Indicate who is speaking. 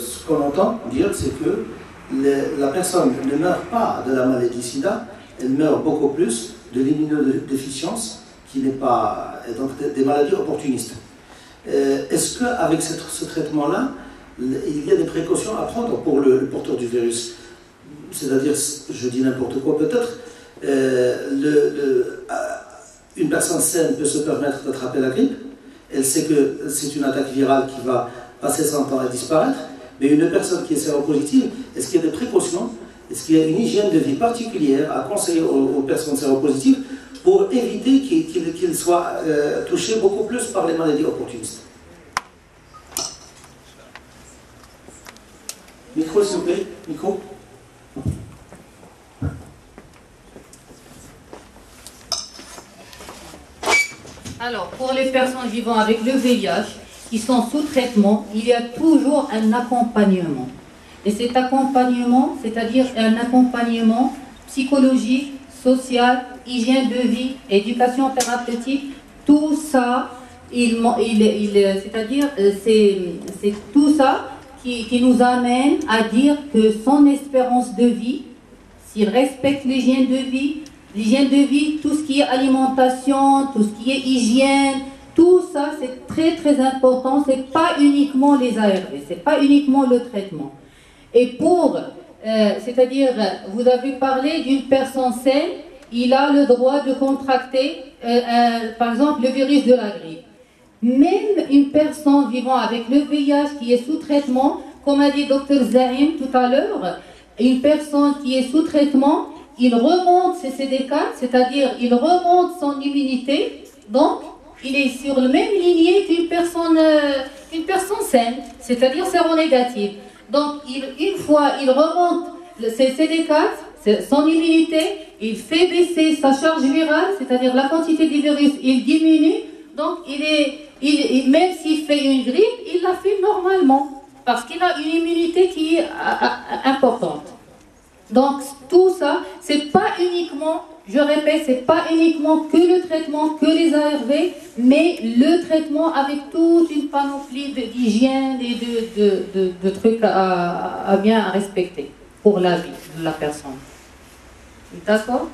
Speaker 1: ce qu'on entend dire, c'est que la personne ne meurt pas de la maladie sida, elle meurt beaucoup plus de l'immunodéficience, qui n'est pas, donc des maladies opportunistes. Est-ce qu'avec ce traitement-là, il y a des précautions à prendre pour le porteur du virus? C'est-à-dire, je dis n'importe quoi peut-être, une personne saine peut se permettre d'attraper la grippe, elle sait que c'est une attaque virale qui va passer son temps à disparaître, mais une personne qui est séropositive, est-ce qu'il y a des précautions? Est-ce qu'il y a une hygiène de vie particulière à conseiller aux personnes séropositives pour éviter qu'ils soient touchés beaucoup plus par les maladies opportunistes? Micro, s'il vous plaît. Micro.
Speaker 2: Alors, pour les personnes vivant avec le VIH, qui sont sous traitement, il y a toujours un accompagnement. Et cet accompagnement, c'est-à-dire un accompagnement psychologique, social, hygiène de vie, éducation thérapeutique, tout ça, c'est-à-dire c'est tout ça qui nous amène à dire que son espérance de vie, s'il respecte l'hygiène de vie, tout ce qui est alimentation, tout ce qui est hygiène, tout ça c'est très très important, c'est pas uniquement les ARV, c'est pas uniquement le traitement. Et pour, c'est-à-dire, vous avez parlé d'une personne saine, il a le droit de contracter, par exemple, le virus de la grippe. Même une personne vivant avec le VIH qui est sous traitement, comme a dit Dr Zahim tout à l'heure, une personne qui est sous traitement, il remonte ses CD4, c'est-à-dire il remonte son immunité, donc il est sur la même lignée qu'une personne saine, c'est-à-dire séronégative. Donc une fois il remonte ses CD4, son immunité, il fait baisser sa charge virale, c'est-à-dire la quantité du virus, il diminue, donc même s'il fait une grippe, il la fait normalement, parce qu'il a une immunité qui est importante. Donc tout ça, c'est pas uniquement, je répète, c'est pas uniquement que le traitement, que les ARV, mais le traitement avec toute une panoplie d'hygiène et de trucs à bien respecter pour la vie de la personne. D'accord ?